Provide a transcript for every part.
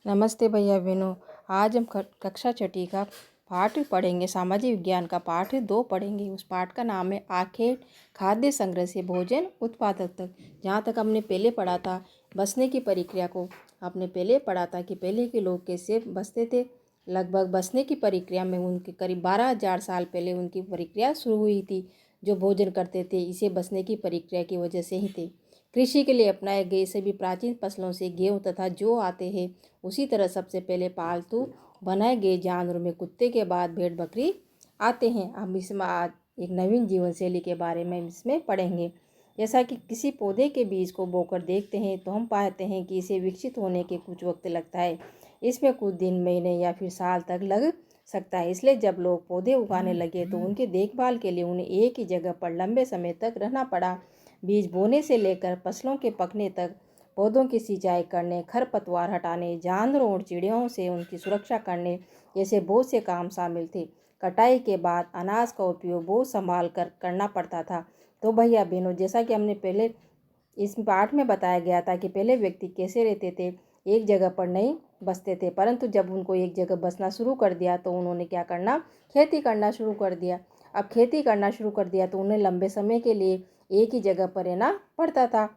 नमस्ते भैया बहनों। आज हम कक्षा छठी का पाठ पढ़ेंगे। सामाजिक विज्ञान का पाठ 2 पढ़ेंगे। उस पाठ का नाम है आखेट खाद्य संग्रह से भोजन उत्पादक तक। जहाँ तक हमने पहले पढ़ा था बसने की प्रक्रिया को, आपने पहले पढ़ा था कि पहले के लोग कैसे बसते थे। लगभग बसने की प्रक्रिया में उनके करीब 12,000 साल पहले उनकी प्रक्रिया शुरू हुई थी। जो भोजन करते थे इसे बसने की प्रक्रिया की वजह से ही थे। कृषि के लिए अपनाए गए सभी प्राचीन फसलों से गेहूँ तथा जौ आते हैं। उसी तरह सबसे पहले पालतू बनाए गए जानवरों में कुत्ते के बाद भेड़ बकरी आते हैं। हम इसमें आज एक नवीन जीवन शैली के बारे में इसमें पढ़ेंगे। जैसा कि किसी पौधे के बीज को बोकर देखते हैं तो हम पाते हैं कि इसे विकसित होने के कुछ वक्त लगता है। इसमें कुछ दिन, महीने या फिर साल तक लग सकता है। इसलिए जब लोग पौधे उगाने लगे तो उनकी देखभाल के लिए उन्हें एक ही जगह पर लंबे समय तक रहना पड़ा। बीज बोने से लेकर फसलों के पकने तक पौधों की सिंचाई करने, खरपतवार हटाने, जानवरों और चिड़ियों से उनकी सुरक्षा करने जैसे बहुत से काम शामिल थे। कटाई के बाद अनाज का उपयोग बहुत संभाल कर करना पड़ता था। तो भैया बहनों, जैसा कि हमने पहले इस पाठ में बताया गया था कि पहले व्यक्ति कैसे रहते थे, एक जगह पर नहीं बसते थे, परंतु जब उनको एक जगह बसना शुरू कर दिया तो उन्होंने क्या करना, खेती करना शुरू कर दिया। अब खेती करना शुरू कर दिया तो उन्हें लंबे समय के लिए एक ही जगह पर रहना पड़ता था।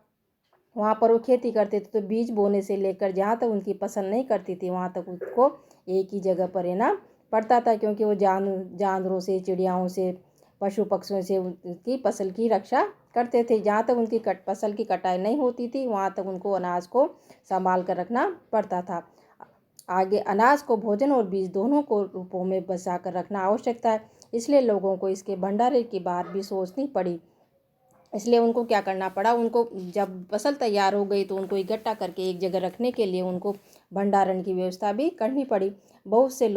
वहाँ पर वो खेती करते थे तो बीज बोने से लेकर जहाँ तक उनकी पसंद नहीं करती थी वहाँ तक उसको एक ही जगह पर रहना पड़ता था, क्योंकि वो जानवरों से, चिड़ियाओं से, पशु पक्षियों से उनकी फसल की रक्षा करते थे। जहाँ तक उनकी फसल की कटाई नहीं होती थी वहाँ तक उनको अनाज को संभाल कर रखना पड़ता था। आगे अनाज को भोजन और बीज दोनों को रूपों में बचा कर रखना आवश्यक था। इसलिए लोगों को इसके भंडारे की बात भी सोचनी पड़ी। इसलिए उनको क्या करना पड़ा, उनको जब फसल तैयार हो गई तो उनको इकट्ठा करके एक जगह रखने के लिए उनको भंडारण की व्यवस्था भी करनी पड़ी। बहुत से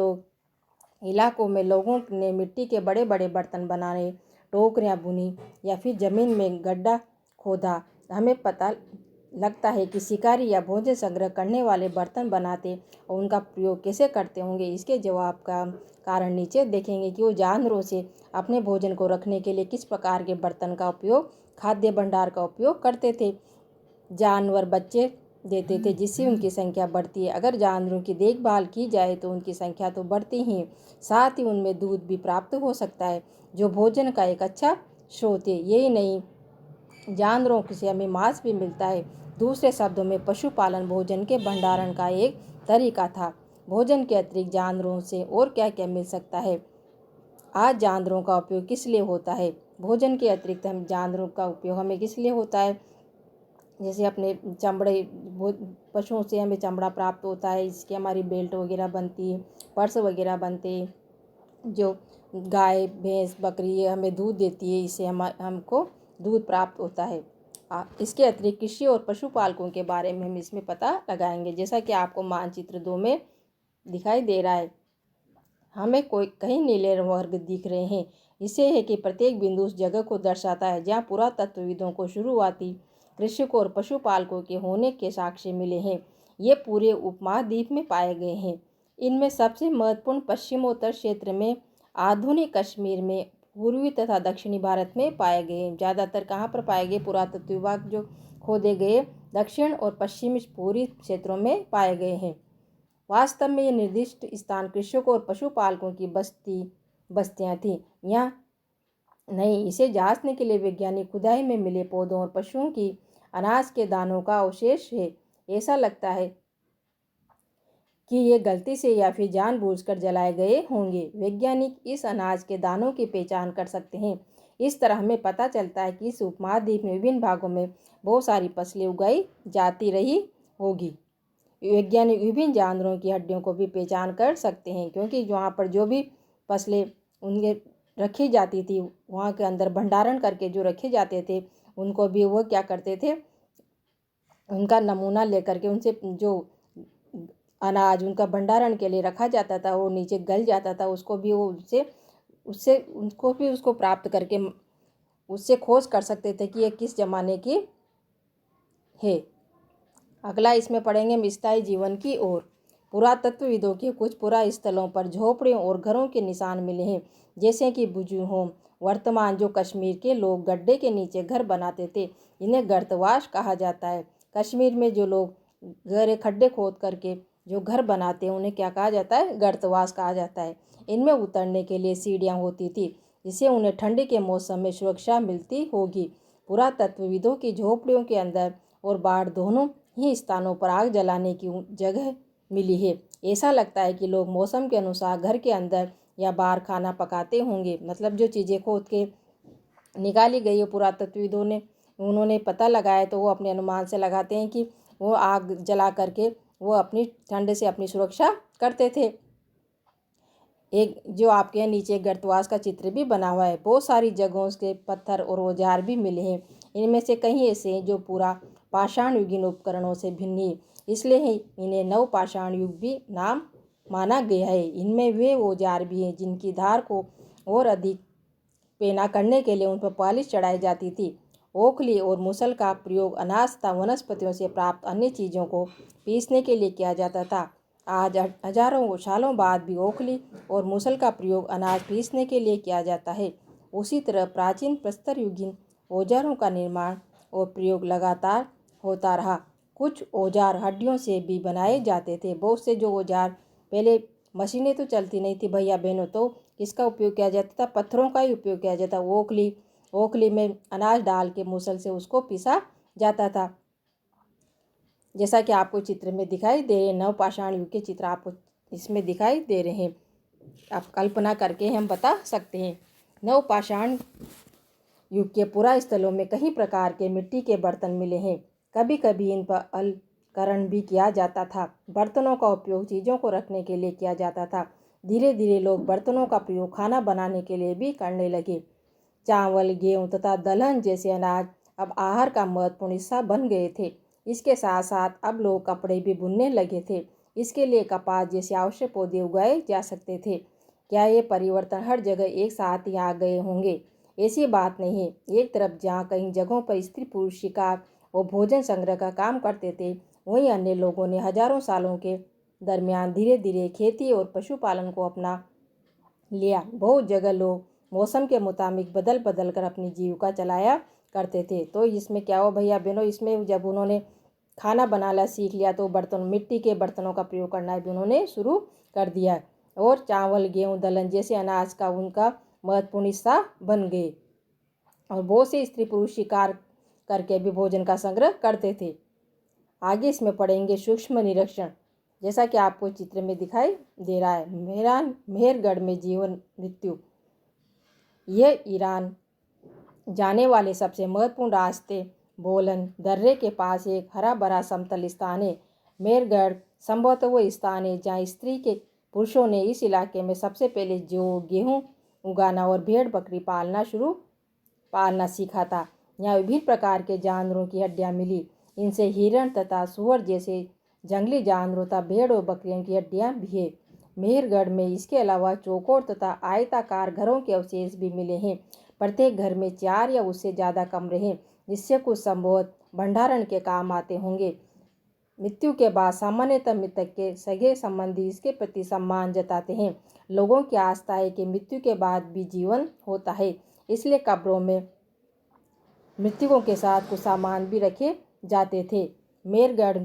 इलाकों में लोगों ने मिट्टी के बड़े बड़े बर्तन बनाने, टोकरियाँ बुनी या फिर ज़मीन में गड्ढा खोदा। हमें पता लगता है कि शिकारी या भोजन संग्रह करने वाले बर्तन बनाते और उनका प्रयोग कैसे करते होंगे। इसके जवाब का कारण नीचे देखेंगे कि वो जानवरों से अपने भोजन को रखने के लिए किस प्रकार के बर्तन का उपयोग, खाद्य भंडार का उपयोग करते थे। जानवर बच्चे देते थे जिससे उनकी संख्या बढ़ती है। अगर जानवरों की देखभाल की जाए तो उनकी संख्या तो बढ़ती ही, साथ ही उनमें दूध भी प्राप्त हो सकता है जो भोजन का एक अच्छा स्रोत है। यही नहीं, जानवरों से हमें मांस भी मिलता है। दूसरे शब्दों में पशुपालन भोजन के भंडारण का एक तरीका था। भोजन के अतिरिक्त जानवरों से और क्या क्या मिल सकता है? आज जानवरों का उपयोग किस लिए होता है? भोजन के अतिरिक्त हम जानवरों का उपयोग हमें किस लिए होता है? जैसे अपने चमड़े, पशुओं से हमें चमड़ा प्राप्त होता है, इसकी हमारी बेल्ट वगैरह बनती है, पर्स वगैरह बनते हैं। जो गाय, भैंस, बकरी ये हमें दूध देती है, इससे हमको दूध प्राप्त होता है। इसके अतिरिक्त कृषि और पशुपालकों के बारे में हम इसमें पता लगाएंगे। जैसा कि आपको मानचित्र 2 में दिखाई दे रहा है, हमें कई नीले वर्ग दिख रहे हैं। इससे है कि प्रत्येक बिंदु उस जगह को दर्शाता है जहाँ पुरातत्वविदों को शुरुआती कृषकों और पशुपालकों के होने के साक्ष्य मिले हैं। ये पूरे उपमहाद्वीप में पाए गए हैं। इनमें सबसे महत्वपूर्ण पश्चिमोत्तर क्षेत्र में, आधुनिक कश्मीर में, पूर्वी तथा दक्षिणी भारत में पाए गए हैं। ज़्यादातर कहाँ पर पाए गए? पुरातत्व विभाग जो खोदे गए दक्षिण और पश्चिमी पूर्वी क्षेत्रों में पाए गए हैं। वास्तव में ये निर्दिष्ट स्थान कृषकों और पशुपालकों की बस्तियां थीं। यहाँ नहीं, इसे जांचने के लिए वैज्ञानिक खुदाई में मिले पौधों और पशुओं की अनाज के दानों का अवशेष है। ऐसा लगता है कि ये गलती से या फिर जानबूझकर जलाए गए होंगे। वैज्ञानिक इस अनाज के दानों की पहचान कर सकते हैं। इस तरह हमें पता चलता है कि इस उपमहाद्वीप में विभिन्न भागों में बहुत सारी फसलें उगाई जाती रही होगी। वैज्ञानिक विभिन्न जानवरों की हड्डियों को भी पहचान कर सकते हैं, क्योंकि वहाँ पर जो भी फसलें उनके रखी जाती थी, वहाँ के अंदर भंडारण करके जो रखे जाते थे, उनको भी वो क्या करते थे, उनका नमूना लेकर के उनसे जो अनाज उनका भंडारण के लिए रखा जाता था वो नीचे गल जाता था, उसको भी वो उससे उससे उनको भी उसको प्राप्त करके उससे खोज कर सकते थे कि ये किस ज़माने की है। अगला इसमें पढ़ेंगे स्थायी जीवन की ओर। पुरातत्वविदों के कुछ पुरास्थलों पर झोपड़ियों और घरों के निशान मिले हैं, जैसे कि बुजुहोम। वर्तमान जो कश्मीर के लोग गड्ढे के नीचे घर बनाते थे, इन्हें गर्तवास कहा जाता है। कश्मीर में जो लोग गहरे खड्डे खोद करके जो घर बनाते हैं उन्हें क्या कहा जाता है? गर्तवास कहा जाता है। इनमें उतरने के लिए सीढ़ियाँ होती थी, जिससे उन्हें ठंडी के मौसम में सुरक्षा मिलती होगी। पुरातत्वविदों की झोपड़ियों के अंदर और बाहर दोनों ही स्थानों पर आग जलाने की जगह मिली है। ऐसा लगता है कि लोग मौसम के अनुसार घर के अंदर या बाहर खाना पकाते होंगे। मतलब जो चीज़ें खोद के निकाली गई है पुरातत्वविदों ने, उन्होंने पता लगाया, तो वो अपने अनुमान से लगाते हैं कि वो आग जला करके वो अपनी ठंड से अपनी सुरक्षा करते थे। एक जो आपके यहाँ नीचे गर्तवास का चित्र भी बना हुआ है। बहुत सारी जगहों के पत्थर और औजार भी मिले हैं। इनमें से कई ऐसे हैं जो पूरा पाषाण युगीन उपकरणों से भिन्न है, इसलिए ही इन्हें नवपाषाण युग भी नाम माना गया है। इनमें वे औजार भी हैं जिनकी धार को और अधिक पेना करने के लिए उन पर पॉलिश चढ़ाई जाती थी। ओखली और मूसल का प्रयोग अनाज तथा वनस्पतियों से प्राप्त अन्य चीज़ों को पीसने के लिए किया जाता था। आज हजारों सालों बाद भी ओखली और मूसल का प्रयोग अनाज पीसने के लिए किया जाता है। उसी तरह प्राचीन प्रस्तर युगीन औजारों का निर्माण और प्रयोग लगातार होता रहा। कुछ औजार हड्डियों से भी बनाए जाते थे। बहुत से जो औजार पहले मशीनें तो चलती नहीं थी भैया बहनों, तो किसका उपयोग किया जाता था? पत्थरों का ही उपयोग किया जाता। ओखली में अनाज डाल के मूसल से उसको पीसा जाता था। जैसा कि आपको चित्र में दिखाई दे रहे, नवपाषाण युग के चित्र आपको इसमें दिखाई दे रहे हैं। आप कल्पना करके हम बता सकते हैं। नवपाषाण युग के पुरा स्थलों में कई प्रकार के मिट्टी के बर्तन मिले हैं। कभी कभी इन पर अलकरण भी किया जाता था। बर्तनों का उपयोग चीज़ों को रखने के लिए किया जाता था। धीरे धीरे लोग बर्तनों का प्रयोग खाना बनाने के लिए भी करने लगे। चावल, गेहूँ तथा दलहन जैसे अनाज अब आहार का महत्वपूर्ण हिस्सा बन गए थे। इसके साथ साथ अब लोग कपड़े भी बुनने लगे थे। इसके लिए कपास जैसे आवश्यक पौधे उगाए जा सकते थे। क्या ये परिवर्तन हर जगह एक साथ ही आ गए होंगे? ऐसी बात नहीं है। एक तरफ जहाँ कई जगहों पर स्त्री पुरुष शिकार और भोजन संग्रह का काम करते थे, वहीं अन्य लोगों ने हजारों सालों के दरमियान धीरे धीरे खेती और पशुपालन को अपना लिया। बहुत जगह लोग मौसम के मुताबिक बदल बदल कर अपनी जीविका चलाया करते थे। तो इसमें क्या हो भैया बहनों, इसमें जब उन्होंने खाना बनाना सीख लिया तो मिट्टी के बर्तनों का प्रयोग करना भी उन्होंने शुरू कर दिया और चावल, गेहूँ, दलहन जैसे अनाज का उनका महत्वपूर्ण हिस्सा बन गए। और बहुत से स्त्री पुरुष शिकार करके भी भोजन का संग्रह करते थे। आगे इसमें पढ़ेंगे सूक्ष्म निरीक्षण। जैसा कि आपको चित्र में दिखाई दे रहा है, मेहरगढ़ में जीवन मृत्यु। यह ईरान जाने वाले सबसे महत्वपूर्ण रास्ते बोलन दर्रे के पास एक हरा भरा समतल स्थान है। मेहरगढ़ संभवतः वो स्थान है जहाँ स्त्री के पुरुषों ने इस इलाके में सबसे पहले जो गेहूँ उगाना और भेड़ बकरी पालना सीखा था। यहाँ विभिन्न प्रकार के जानवरों की हड्डियाँ मिली। इनसे हिरण तथा सुअर जैसे जंगली जानवरों तथा भेड़ और बकरियों की हड्डियाँ भी है। मेहरगढ़ में इसके अलावा चौकोर तथा आयताकार घरों के अवशेष भी मिले हैं। प्रत्येक घर में 4 या उससे ज़्यादा कमरे हैं, जिससे कुछ संभवत भंडारण के काम आते होंगे। मृत्यु के बाद सामान्यतः मृतक के सगे संबंधी इसके प्रति सम्मान जताते हैं। लोगों की आस्था है कि मृत्यु के बाद भी जीवन होता है, इसलिए कब्रों में मृतकों के साथ कुछ सामान भी रखे जाते थे। मेहरगढ़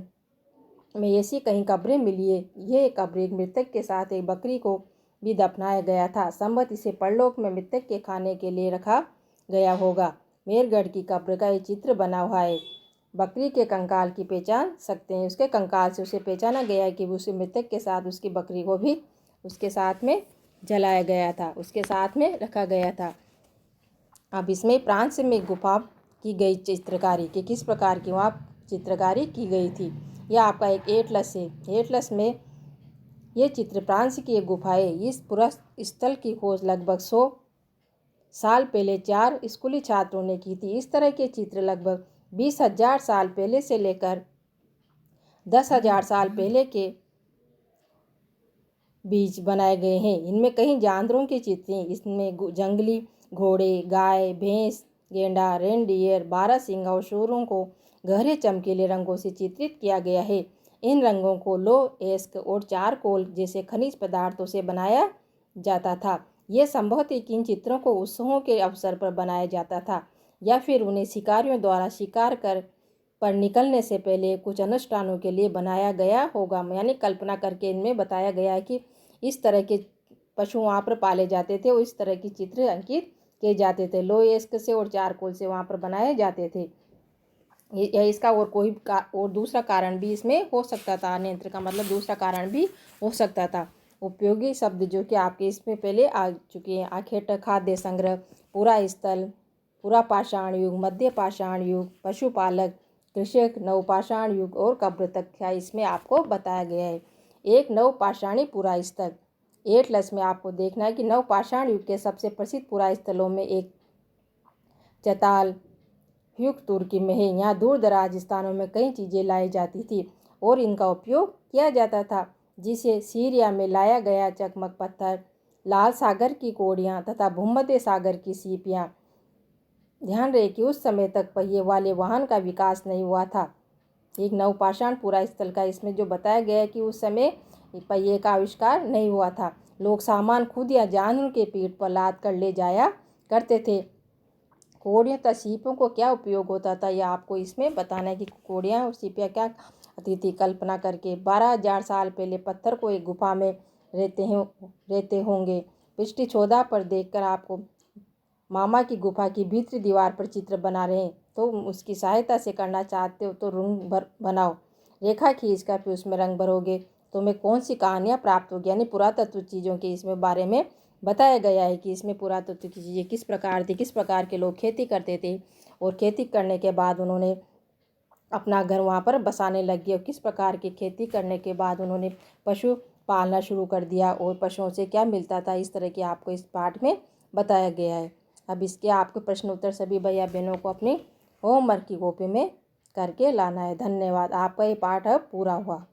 में ऐसी कई कब्रें मिली है। यह कब्र एक मृतक के साथ एक बकरी को भी दफनाया गया था। संभवत इसे परलोक में मृतक के खाने के लिए रखा गया होगा। मेहरगढ़ की कब्र का एक चित्र बना हुआ है। बकरी के कंकाल की पहचान सकते हैं। उसके कंकाल से उसे पहचाना गया है कि उसे मृतक के साथ उसकी बकरी को भी उसके साथ में जलाया गया था, उसके साथ में रखा गया था। अब इसमें फ्रांस में गुफा की गई चित्रकारी कि किस प्रकार की वहाँ चित्रकारी की गई थी। यह आपका एक एटलस है। एटलस में यह चित्र फ्रांस की एक गुफा है। इस पूरा स्थल की खोज लगभग 100 साल पहले 4 स्कूली छात्रों ने की थी। इस तरह के चित्र लगभग 20,000 साल पहले से लेकर 10,000 साल पहले के बीच बनाए गए हैं। इनमें कई जानवरों के चित्र हैं। इसमें जंगली घोड़े, गाय, भैंस, गेंडा, रेनडियर, बारहसिंगा और सूअरों को गहरे चमकीले रंगों से चित्रित किया गया है। इन रंगों को लोह, एस्क और चारकोल जैसे खनिज पदार्थों से बनाया जाता था। यह संभवतः इन चित्रों को उत्सवों के अवसर पर बनाया जाता था या फिर उन्हें शिकारियों द्वारा शिकार कर पर निकलने से पहले कुछ अनुष्ठानों के लिए बनाया गया होगा। यानी कल्पना करके इनमें बताया गया है कि इस तरह के पशु वहाँ पर पाले जाते थे और इस तरह की चित्र अंकित किए जाते थे। लोह अयस्क से और चारकोल से वहाँ पर बनाए जाते थे। यह इसका और कोई और दूसरा कारण भी इसमें हो सकता था। अन्यंत्र का मतलब दूसरा कारण भी हो सकता था। उपयोगी शब्द जो कि आपके इसमें पहले आ चुके हैं। आखेट, खाद्य संग्रह, पूरा स्थल, पूरा पाषाण युग, मध्य पाषाण युग, पशुपालक, कृषक, नवपाषाण युग और कब्र तक क्या इसमें आपको बताया गया है। एक नवपाषाणी पुरा स्थल 8 में आपको देखना है कि नवपाषाण युग के सबसे प्रसिद्ध पुरा स्थलों में एक चताल युग तुर्की में है। यहाँ दूर दराज स्थानों में कई चीज़ें लाई जाती थी और इनका उपयोग किया जाता था, जिसे सीरिया में लाया गया चकमक पत्थर, लाल सागर की कोड़ियाँ तथा भूमध्य सागर की सीपियाँ। ध्यान रहे कि उस समय तक पहिए वाले वाहन का विकास नहीं हुआ था। एक नवपाषाण पुरा स्थल का इसमें जो बताया गया है कि उस समय पहिए का आविष्कार नहीं हुआ था। लोग सामान खुद या जानवर के पीठ पर लाद कर ले जाया करते थे। कोड़ियों तथा सीपों को क्या उपयोग होता था, यह आपको इसमें बताना है कि कोड़ियाँ और सीपियाँ क्या आती थी। कल्पना करके 12,000 साल पहले पत्थर को एक गुफा में रहते होंगे। पृष्ठ 14 पर देखकर आपको मामा की गुफा की भीतरी दीवार पर चित्र बना रहे हैं, तो उसकी सहायता से करना चाहते हो तो रंग बनाओ। रेखा खींच कर फिर उसमें रंग भरोगे तो हमें कौन सी कहानियाँ प्राप्त होगी। यानी पुरातत्व चीज़ों के इसमें बारे में बताया गया है कि इसमें पुरातत्व की चीज़ें किस प्रकार थी, किस प्रकार के लोग खेती करते थे और खेती करने के बाद उन्होंने अपना घर वहाँ पर बसाने लग गए और किस प्रकार की खेती करने के बाद उन्होंने पशु पालना शुरू कर दिया और पशुओं से क्या मिलता था। इस तरह की आपको इस पाठ में बताया गया है। अब इसके आपके प्रश्न उत्तर सभी भैया बहनों को अपनी होमवर्क की कॉपी में करके लाना है। धन्यवाद। आपका ये पाठ अब पूरा हुआ।